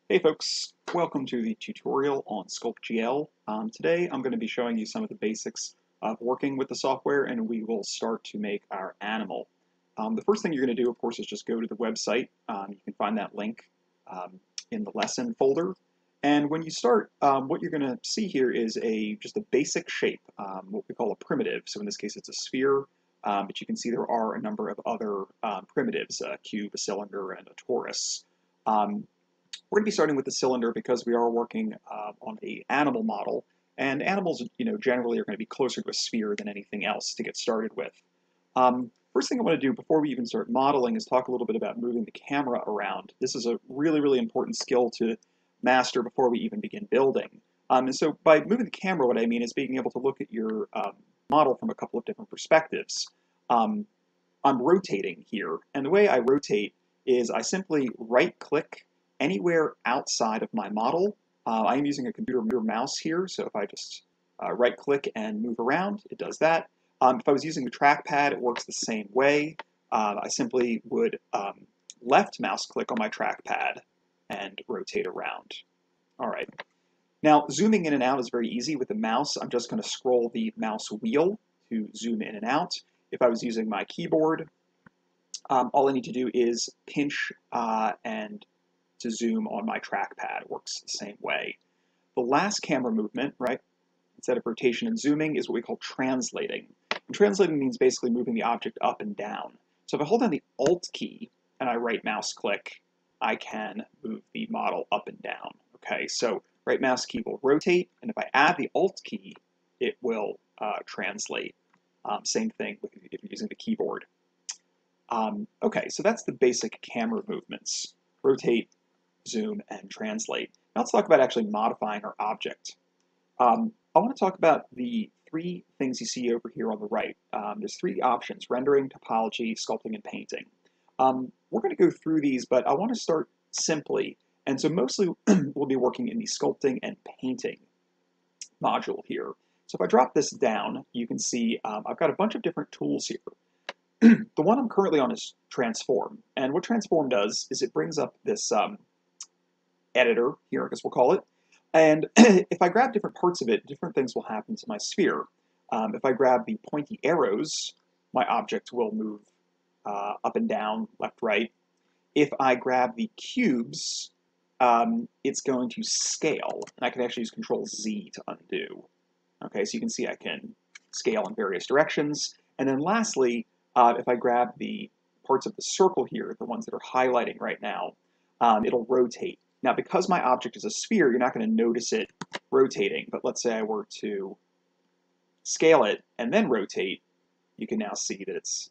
Hey folks, welcome to the tutorial on SculptGL. Today I'm going to be showing you some of the basics of working with the software, and we will start to make our animal. The first thing you're going to do, of course, is just go to the website. You can find that link in the lesson folder. And when you start, what you're going to see here is just a basic shape, what we call a primitive. So in this case it's a sphere, but you can see there are a number of other primitives, a cube, a cylinder, and a torus. We're going to be starting with the cylinder because we are working on an animal model, and animals, generally are going to be closer to a sphere than anything else to get started with. First thing I want to do before we even start modeling is talk a little bit about moving the camera around. This is a really, really important skill to master before we even begin building. And so by moving the camera, what I mean is being able to look at your model from a couple of different perspectives. I'm rotating here, and the way I rotate is I simply right-click anywhere outside of my model. I am using a computer mouse here, so if I just right-click and move around, it does that. If I was using the trackpad, it works the same way. I simply would left mouse click on my trackpad and rotate around. All right. Now, zooming in and out is very easy with the mouse. I'm just going to scroll the mouse wheel to zoom in and out. If I was using my keyboard, all I need to do is pinch and to zoom on my trackpad. It works the same way. The last camera movement, right, instead of rotation and zooming, is what we call translating. And translating means basically moving the object up and down. So if I hold down the Alt key and I right mouse click, I can move the model up and down. Okay, so right mouse key will rotate, and if I add the Alt key, it will translate. Same thing if you're using the keyboard. Okay, so that's the basic camera movements. Rotate, zoom, and translate. Now let's talk about actually modifying our object. I want to talk about the three things you see over here on the right. There's three options: rendering, topology, sculpting, and painting. We're going to go through these, but I want to start simply. And so mostly we'll be working in the sculpting and painting module here. So if I drop this down, you can see I've got a bunch of different tools here. The one I'm currently on is Transform. And what Transform does is it brings up this editor here, I guess we'll call it. And if I grab different parts of it, different things will happen to my sphere. If I grab the pointy arrows, my object will move up and down, left, right. If I grab the cubes, it's going to scale. And I can actually use Control-Z to undo. Okay, so you can see I can scale in various directions. And then lastly, if I grab the parts of the circle here, the ones that are highlighting right now, it'll rotate. Now, because my object is a sphere, you're not going to notice it rotating. But let's say I were to scale it and then rotate, you can now see that it's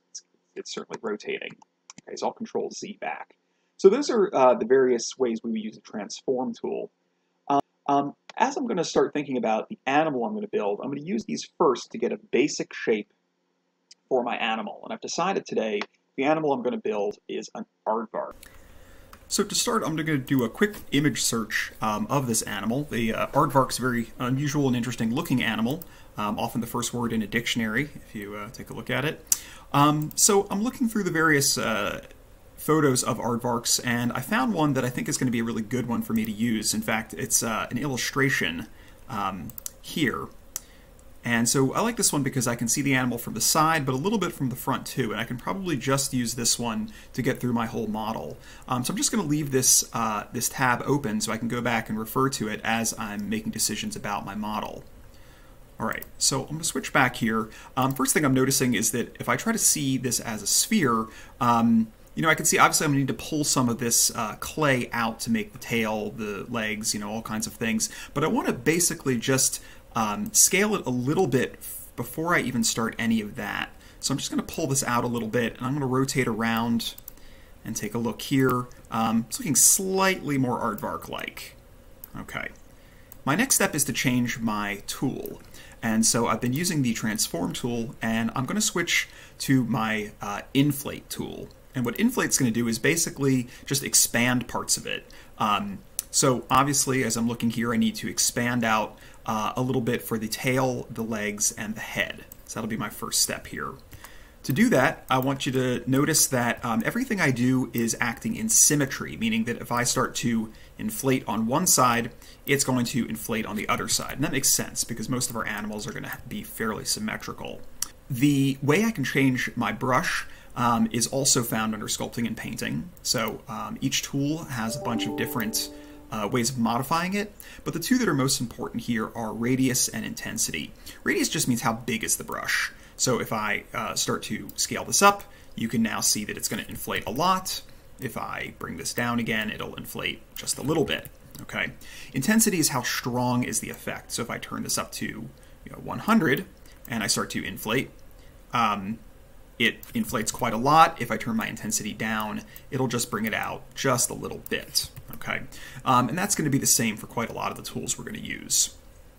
certainly rotating. Okay, so I'll Control-Z back. So those are the various ways we would use the Transform tool. As I'm going to start thinking about the animal I'm going to build, I'm going to use these first to get a basic shape for my animal. And I've decided today the animal I'm going to build is an aardvark. So to start, I'm going to do a quick image search of this animal. The aardvark's a very unusual and interesting looking animal, often the first word in a dictionary, if you take a look at it. So I'm looking through the various photos of aardvarks, and I found one that I think is going to be a really good one for me to use. In fact, it's an illustration here. And so I like this one because I can see the animal from the side, but a little bit from the front too, and I can probably just use this one to get through my whole model. So I'm just going to leave this, this tab open so I can go back and refer to it as I'm making decisions about my model. Alright, so I'm going to switch back here. First thing I'm noticing is that if I try to see this as a sphere, I can see obviously I'm going to need to pull some of this clay out to make the tail, the legs, all kinds of things. But I want to basically just scale it a little bit before I even start any of that. So I'm just going to pull this out a little bit, and I'm going to rotate around and take a look here. It's looking slightly more aardvark-like. Okay. My next step is to change my tool. And so I've been using the Transform tool, and I'm going to switch to my Inflate tool. And what Inflate's going to do is basically just expand parts of it. So obviously, as I'm looking here, I need to expand out a little bit for the tail, the legs, and the head. So that'll be my first step here. To do that, I want you to notice that everything I do is acting in symmetry, meaning that if I start to inflate on one side, it's going to inflate on the other side. And that makes sense because most of our animals are going to be fairly symmetrical. The way I can change my brush is also found under sculpting and painting. So each tool has a bunch of different ways of modifying it, but the two that are most important here are radius and intensity. Radius just means how big is the brush. So if I start to scale this up, you can now see that it's going to inflate a lot. If I bring this down again, it'll inflate just a little bit. Okay. Intensity is how strong is the effect. So if I turn this up to 100 and I start to inflate, it inflates quite a lot. If I turn my intensity down, it'll just bring it out just a little bit. Okay. And that's going to be the same for quite a lot of the tools we're going to use.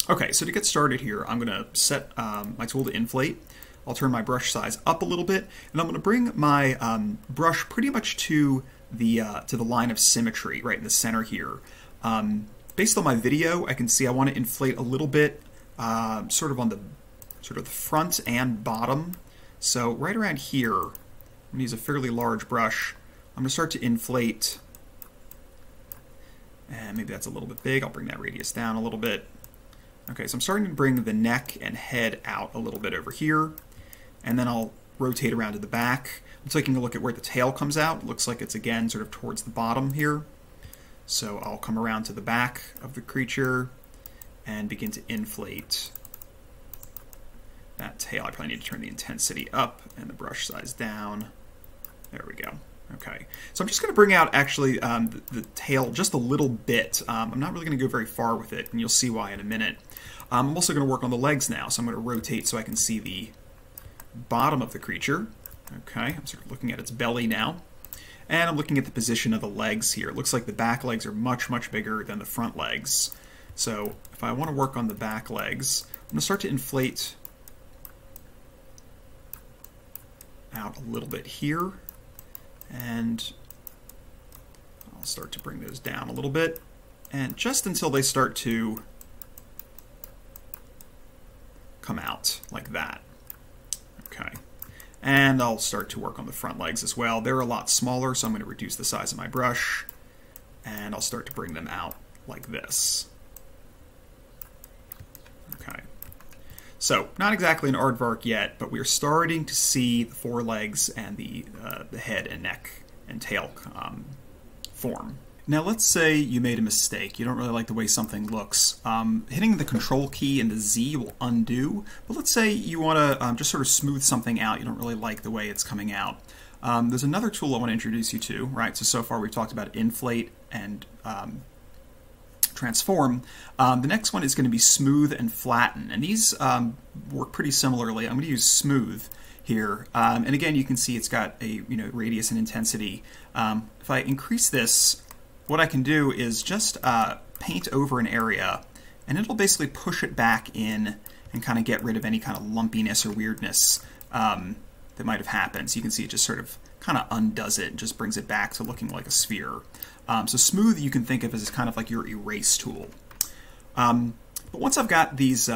Okay, so to get started here, I'm going to set my tool to inflate. I'll turn my brush size up a little bit, and I'm going to bring my brush pretty much to the line of symmetry, right in the center here. Based on my video, I can see I want to inflate a little bit, sort of the front and bottom. So right around here, I'm going to use a fairly large brush. I'm going to start to inflate, and maybe that's a little bit big. I'll bring that radius down a little bit. Okay, so I'm starting to bring the neck and head out a little bit over here, and then I'll rotate around to the back. I'm taking a look at where the tail comes out. It looks like it's again sort of towards the bottom here. So I'll come around to the back of the creature and begin to inflate that tail. I probably need to turn the intensity up and the brush size down. There we go. Okay, so I'm just going to bring out actually the tail just a little bit. I'm not really going to go very far with it, and you'll see why in a minute. I'm also going to work on the legs now, so I'm going to rotate so I can see the bottom of the creature. Okay, I'm sort of looking at its belly now, and I'm looking at the position of the legs here. It looks like the back legs are much, much bigger than the front legs. So if I want to work on the back legs, I'm going to start to inflate out a little bit here. And I'll start to bring those down a little bit, and just until they start to come out like that. Okay, and I'll start to work on the front legs as well. They're a lot smaller, so I'm going to reduce the size of my brush, and I'll start to bring them out like this. Okay. So, not exactly an aardvark yet, but we're starting to see the forelegs and the head and neck and tail form. Now let's say you made a mistake. You don't really like the way something looks. Hitting the control key and the Z will undo, but let's say you want to just sort of smooth something out. You don't really like the way it's coming out. There's another tool I want to introduce you to, right? So far we've talked about inflate and transform. The next one is going to be smooth and flatten, and these work pretty similarly. I'm going to use smooth here, and again you can see it's got a radius and intensity. If I increase this, what I can do is just paint over an area, and it'll basically push it back in and kind of get rid of any kind of lumpiness or weirdness that might have happened. So you can see it just sort of kind of undoes it and just brings it back to looking like a sphere. So smooth you can think of as kind of like your erase tool. But once I've got these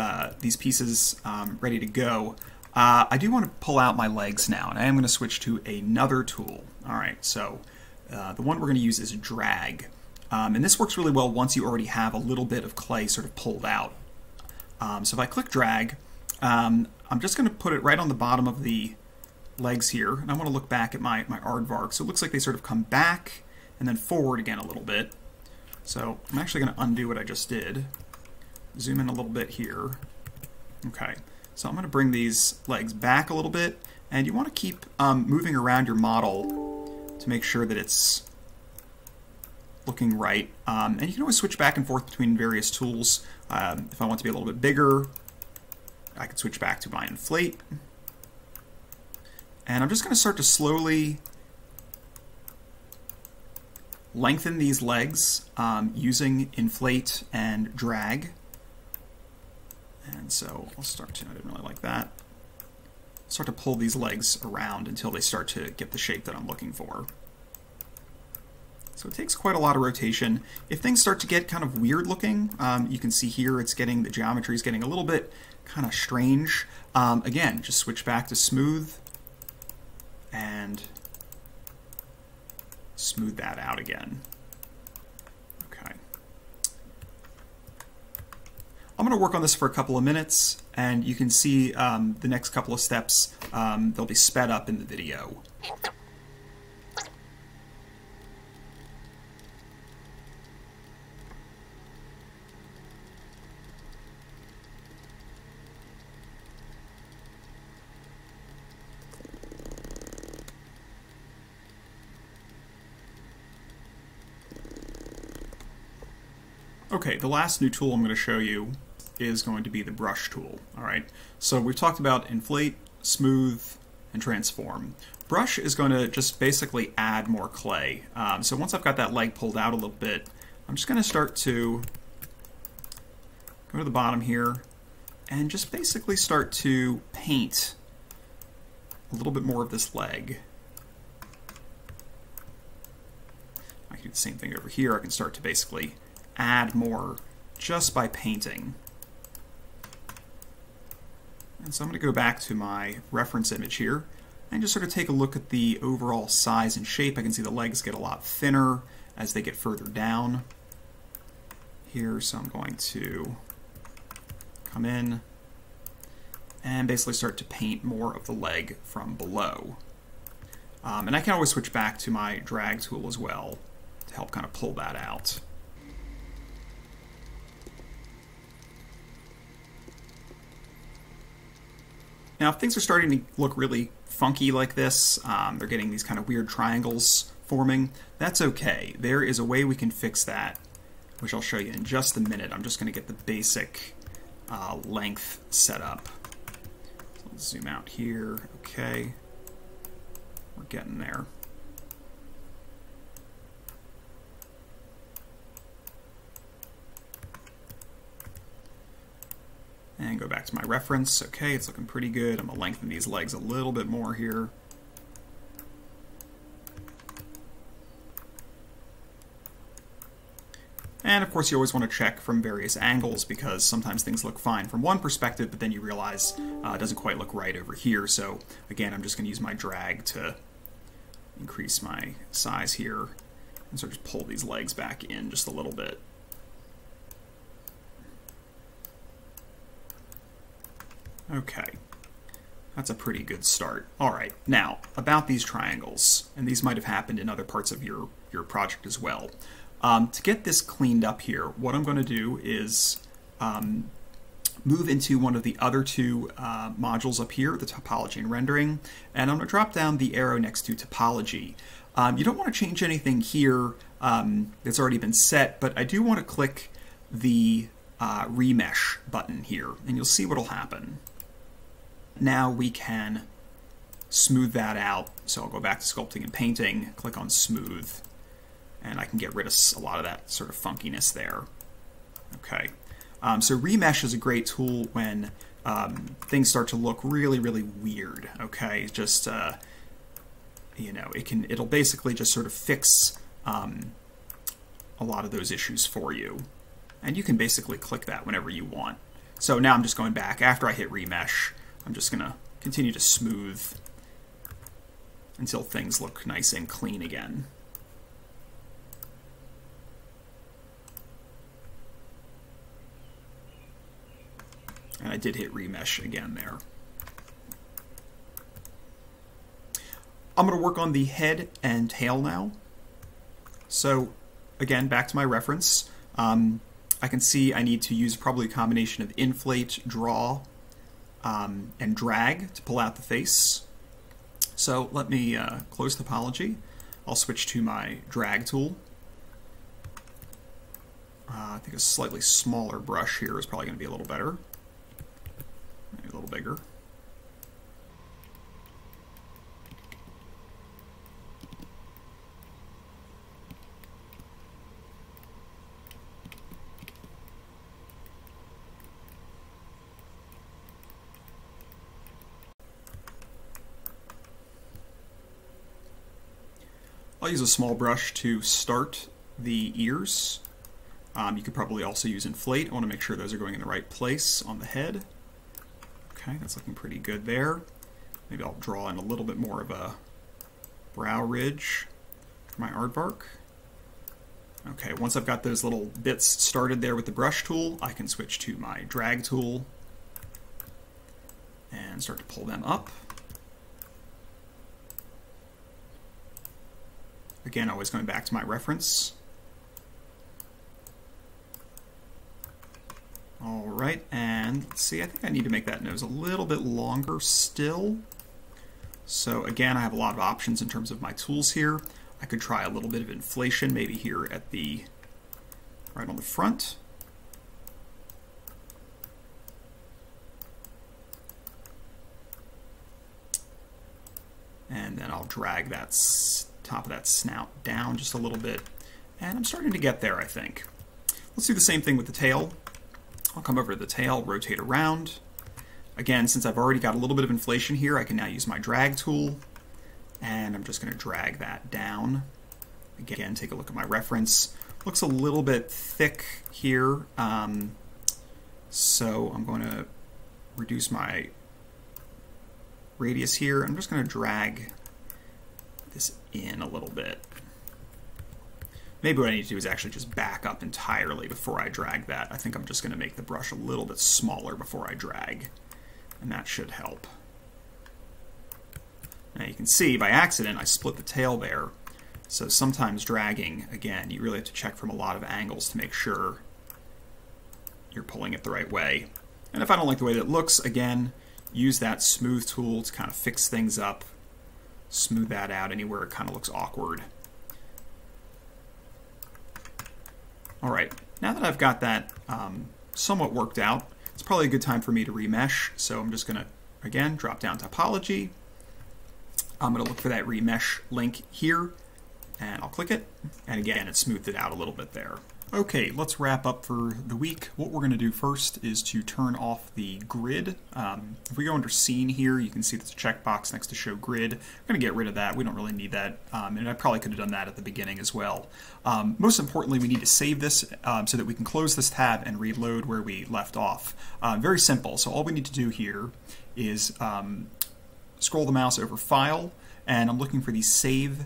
pieces ready to go, I do want to pull out my legs now, and I am going to switch to another tool. All right, so the one we're going to use is drag. And this works really well once you already have a little bit of clay sort of pulled out. So if I click drag, I'm just going to put it right on the bottom of the legs here, and I want to look back at my aardvark. So it looks like they sort of come back and then forward again a little bit. So I'm actually going to undo what I just did. Zoom in a little bit here. Okay, so I'm going to bring these legs back a little bit, and you want to keep moving around your model to make sure that it's looking right. And you can always switch back and forth between various tools. If I want to be a little bit bigger, I can switch back to my inflate. And I'm just going to start to slowly lengthen these legs using inflate and drag. And so I'll start to, I didn't really like that, start to pull these legs around until they start to get the shape that I'm looking for. So it takes quite a lot of rotation. If things start to get kind of weird looking, you can see here it's getting, the geometry is getting a little bit kind of strange. Again, just switch back to smooth, and smooth that out again. Okay. I'm going to work on this for a couple of minutes, and you can see the next couple of steps, they'll be sped up in the video. Okay, the last new tool I'm going to show you is going to be the brush tool. Alright, so we've talked about inflate, smooth, and transform. Brush is going to just basically add more clay. So once I've got that leg pulled out a little bit, I'm just going to start to go to the bottom here and just basically start to paint a little bit more of this leg. I can do the same thing over here. I can start to basically add more just by painting. And so I'm going to go back to my reference image here and just sort of take a look at the overall size and shape. I can see the legs get a lot thinner as they get further down here, so I'm going to come in and basically start to paint more of the leg from below. And I can always switch back to my drag tool as well to help kind of pull that out. Now, if things are starting to look really funky like this, they're getting these kind of weird triangles forming, that's okay. There is a way we can fix that, which I'll show you in just a minute. I'm just going to get the basic length set up. So let's zoom out here. Okay, we're getting there. And go back to my reference. Okay, it's looking pretty good. I'm going to lengthen these legs a little bit more here. And of course you always want to check from various angles because sometimes things look fine from one perspective, but then you realize it doesn't quite look right over here. So again, I'm just going to use my drag to increase my size here and sort of pull these legs back in just a little bit. Okay, that's a pretty good start. All right, now about these triangles, and these might have happened in other parts of your project as well. To get this cleaned up here, what I'm going to do is move into one of the other two modules up here, the topology and rendering, and I'm going to drop down the arrow next to topology. You don't want to change anything here that's already been set, but I do want to click the remesh button here, and you'll see what'll happen. Now we can smooth that out. So I'll go back to sculpting and painting, click on smooth, and I can get rid of a lot of that sort of funkiness there. Okay, so remesh is a great tool when things start to look really, really weird. Okay, just you know, it'll basically just sort of fix a lot of those issues for you, and you can basically click that whenever you want. So now I'm just going back after I hit remesh. I'm just going to continue to smooth until things look nice and clean again. And I did hit remesh again there. I'm going to work on the head and tail now. So again, back to my reference. I can see I need to use probably a combination of inflate, draw, and drag to pull out the face. So let me close topology. I'll switch to my drag tool. I think a slightly smaller brush here is probably going to be a little better. Maybe a little bigger. I'll use a small brush to start the ears. You could probably also use inflate. I want to make sure those are going in the right place on the head. Okay, that's looking pretty good there. Maybe I'll draw in a little bit more of a brow ridge for my aardvark. Okay, once I've got those little bits started there with the brush tool, I can switch to my drag tool and start to pull them up. Again, always going back to my reference. All right, and let's see, I think I need to make that nose a little bit longer still. So again, I have a lot of options in terms of my tools here. I could try a little bit of inflation, maybe here at the, right on the front. And then I'll drag that top of that snout down just a little bit. And I'm starting to get there, I think. Let's do the same thing with the tail. I'll come over to the tail, rotate around. Again, since I've already got a little bit of inflation here, I can now use my drag tool. And I'm just going to drag that down. Again, take a look at my reference. Looks a little bit thick here. So I'm going to reduce my radius here. I'm just going to drag this in a little bit. Maybe what I need to do is actually just back up entirely before I drag that. I think I'm just going to make the brush a little bit smaller before I drag, and that should help. Now you can see by accident I split the tail there, so sometimes dragging, again, you really have to check from a lot of angles to make sure you're pulling it the right way. And if I don't like the way that it looks, again, use that smooth tool to kind of fix things up, smooth that out anywhere it kind of looks awkward. All right, now that I've got that somewhat worked out, it's probably a good time for me to remesh. So I'm just going to, again, drop down topology. I'm going to look for that remesh link here, and I'll click it. And again, it smoothed it out a little bit there. Okay, let's wrap up for the week. What we're going to do first is to turn off the grid. If we go under Scene here, you can see there's a checkbox next to Show Grid. I'm going to get rid of that. We don't really need that, and I probably could have done that at the beginning as well. Most importantly, we need to save this so that we can close this tab and reload where we left off. Very simple. So all we need to do here is scroll the mouse over File, and I'm looking for the save.sgl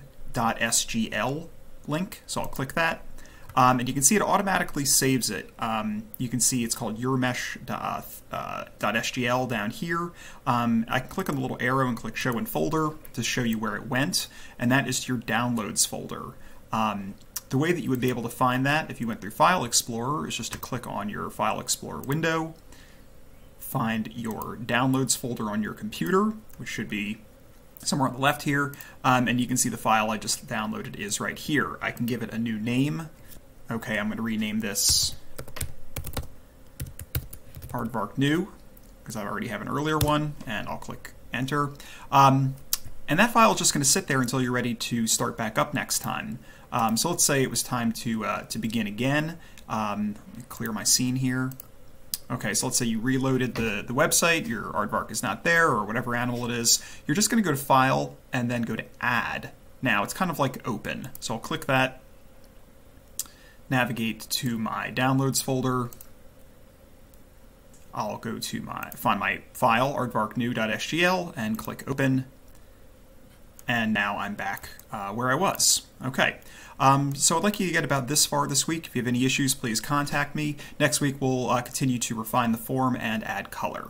link, so I'll click that. And you can see it automatically saves it. You can see it's called yourmesh.sgl down here. I can click on the little arrow and click Show in Folder to show you where it went, and that is to your Downloads folder. The way that you would be able to find that if you went through File Explorer is just to click on your File Explorer window, find your Downloads folder on your computer, which should be somewhere on the left here, and you can see the file I just downloaded is right here. I can give it a new name. Okay, I'm going to rename this Aardvark New, because I already have an earlier one, and I'll click Enter. And that file is just going to sit there until you're ready to start back up next time. So let's say it was time to begin again. Let me clear my scene here. Okay, so let's say you reloaded the website, your aardvark is not there, or whatever animal it is. You're just going to go to File, and then go to Add. Now, it's kind of like Open, so I'll click that. Navigate to my Downloads folder. I'll go to find my file, aardvarknew.sgl, and click Open. And now I'm back where I was. Okay, so I'd like you to get about this far this week. If you have any issues, please contact me. Next week, we'll continue to refine the form and add color.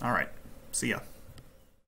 All right, see ya.